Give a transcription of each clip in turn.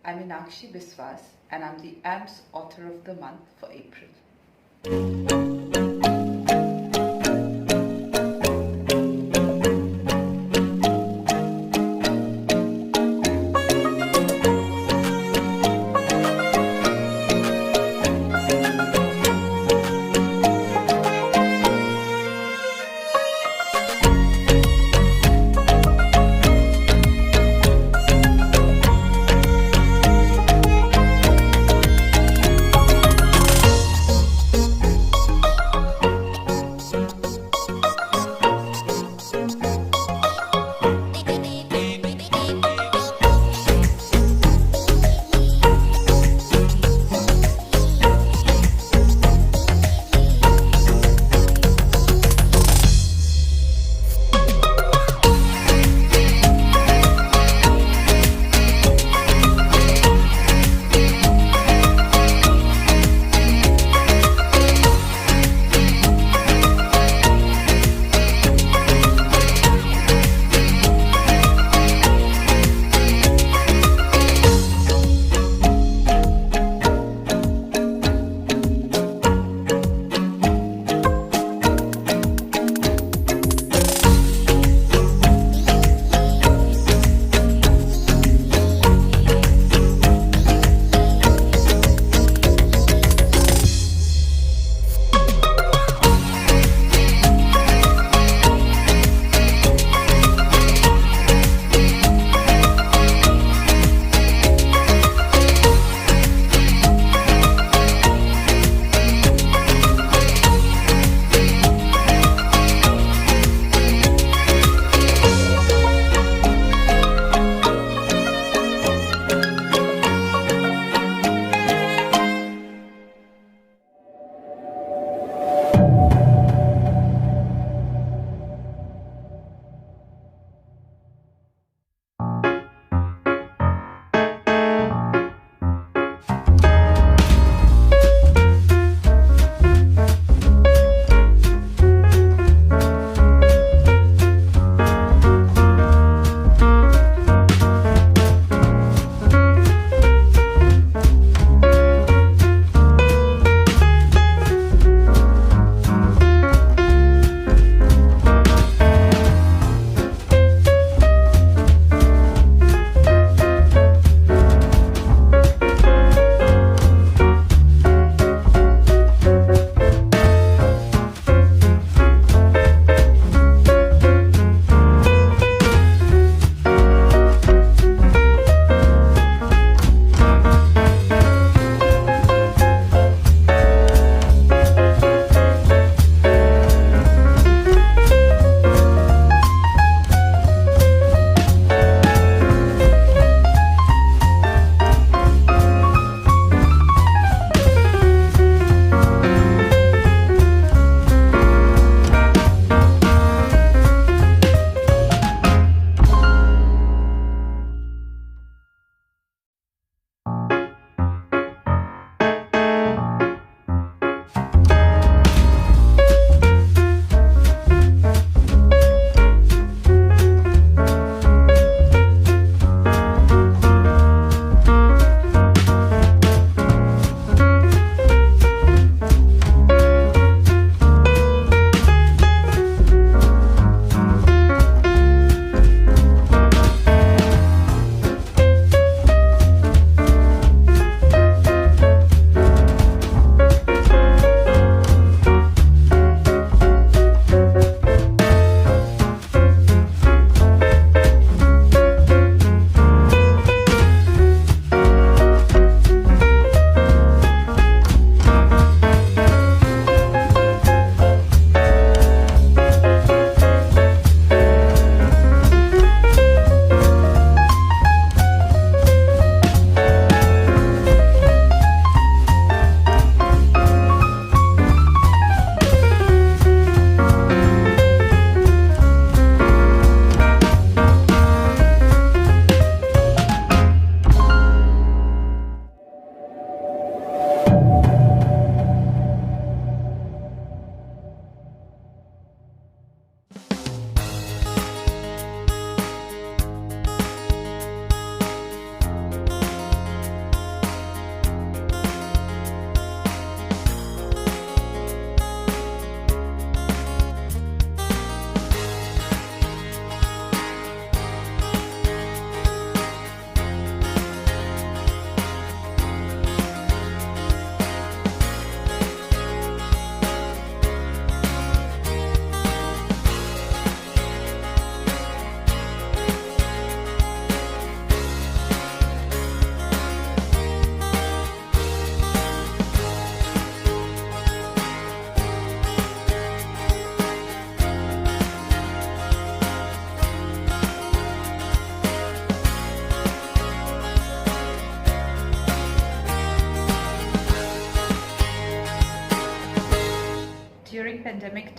I'm Enakshi Biswas and I'm the AMPS Author of the Month for April.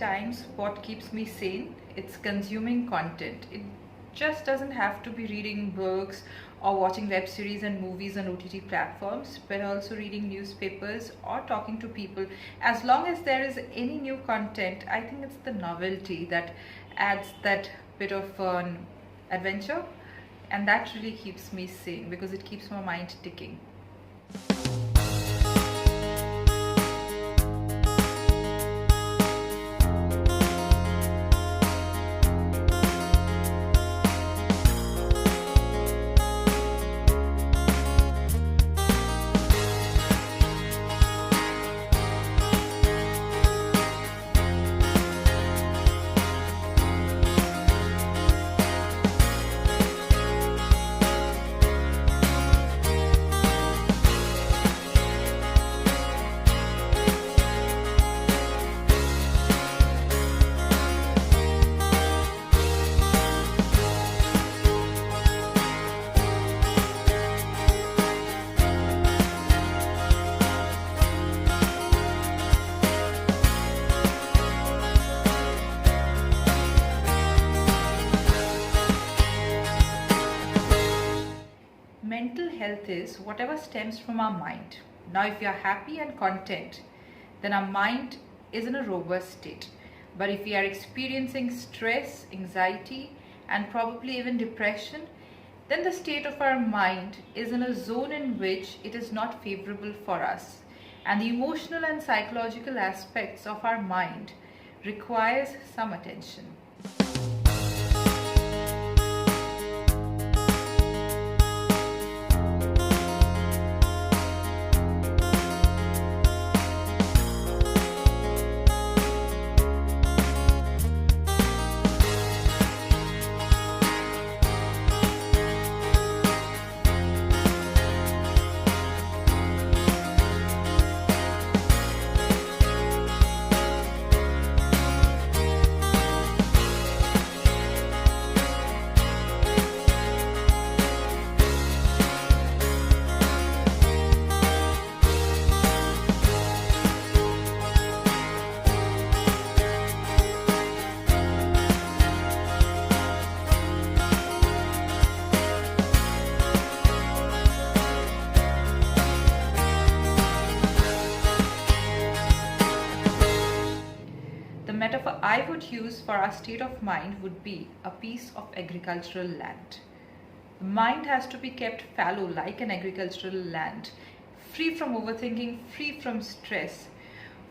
times what keeps me sane, it's consuming content. It just doesn't have to be reading books or watching web series and movies on OTT platforms, but also reading newspapers or talking to people. As long as there is any new content, I think it's the novelty that adds that bit of adventure, and that really keeps me sane because it keeps my mind ticking. Mental health is whatever stems from our mind. Now, if we are happy and content, then our mind is in a robust state. But if we are experiencing stress, anxiety, and probably even depression, then the state of our mind is in a zone in which it is not favorable for us. And the emotional and psychological aspects of our mind requires some attention. The metaphor I would use for our state of mind would be a piece of agricultural land. The mind has to be kept fallow like an agricultural land, free from overthinking, free from stress,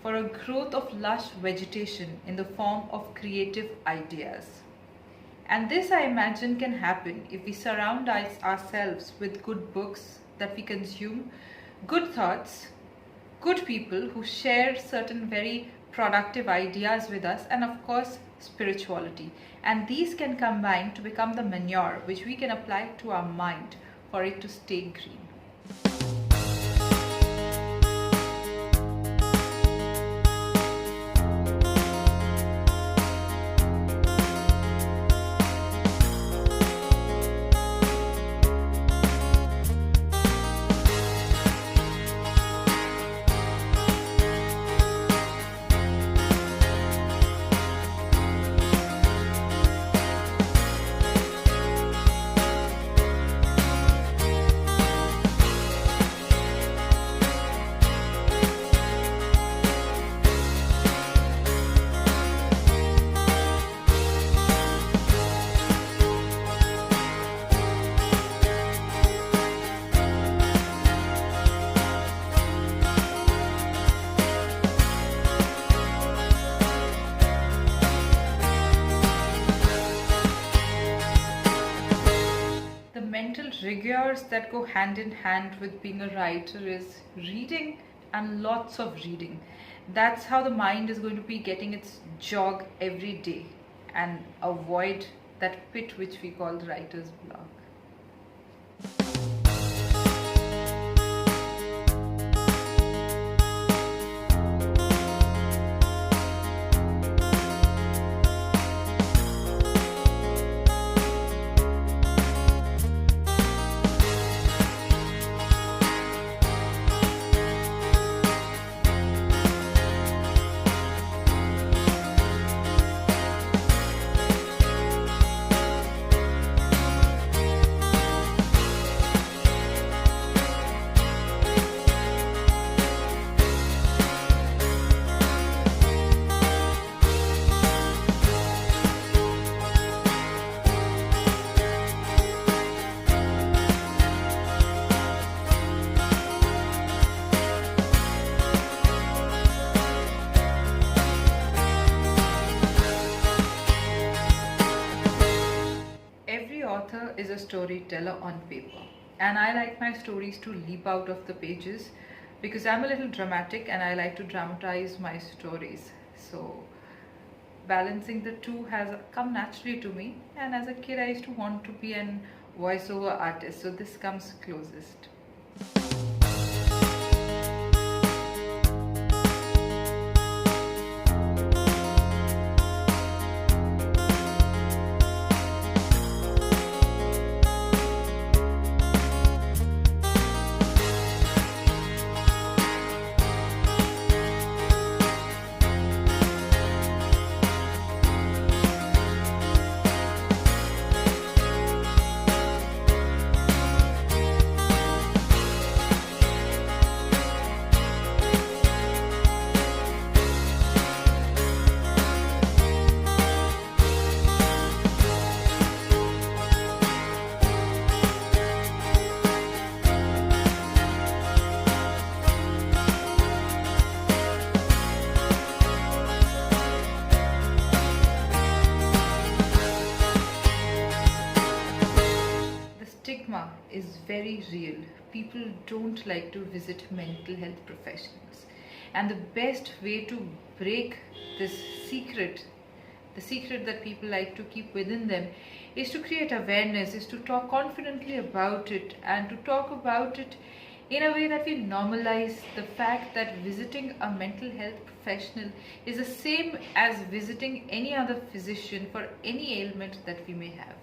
for a growth of lush vegetation in the form of creative ideas. And this, I imagine, can happen if we surround ourselves with good books that we consume, good thoughts, good people who share certain very productive ideas with us, and of course spirituality. And these can combine to become the manure which we can apply to our mind for it to stay green. Mental rigors that go hand in hand with being a writer is reading and lots of reading. That's how the mind is going to be getting its jog every day and avoid that pit which we call the writer's block. storyteller on paper, and I like my stories to leap out of the pages because I'm a little dramatic and I like to dramatize my stories. So balancing the two has come naturally to me, and as a kid I used to want to be an voiceover artist, so this comes closest. Stigma is very real. People don't like to visit mental health professionals. And the best way to break this secret, the secret that people like to keep within them, is to create awareness, is to talk confidently about it, and to talk about it in a way that we normalize the fact that visiting a mental health professional is the same as visiting any other physician for any ailment that we may have.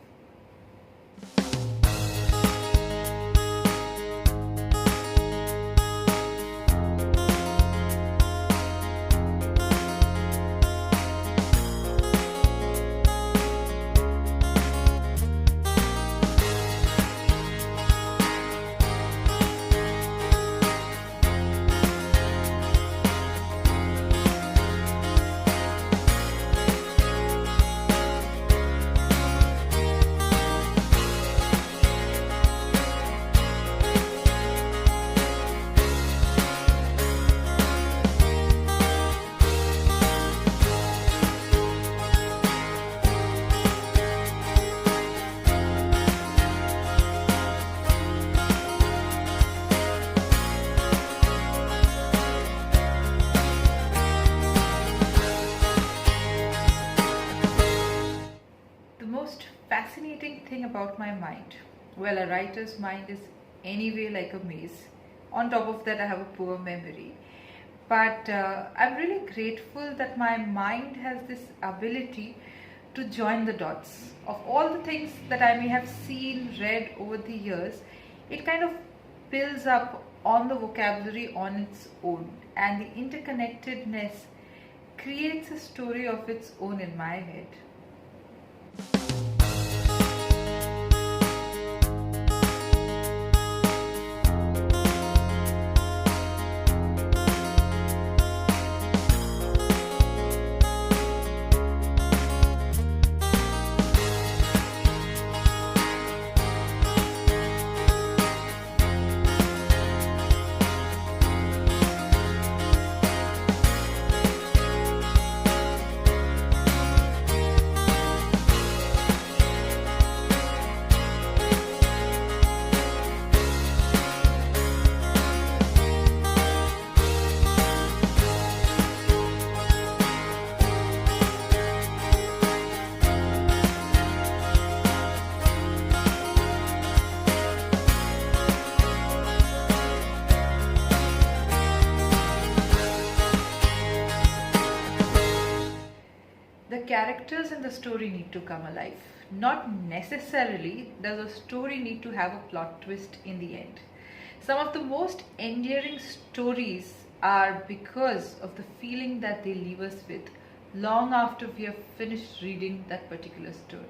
Fascinating thing about my mind, well, a writer's mind is anyway like a maze. On top of that, I have a poor memory, but I'm really grateful that my mind has this ability to join the dots of all the things that I may have seen, read over the years. It kind of builds up on the vocabulary on its own, and the interconnectedness creates a story of its own in my head. The characters in the story need to come alive. Not necessarily does a story need to have a plot twist in the end. Some of the most endearing stories are because of the feeling that they leave us with long after we have finished reading that particular story.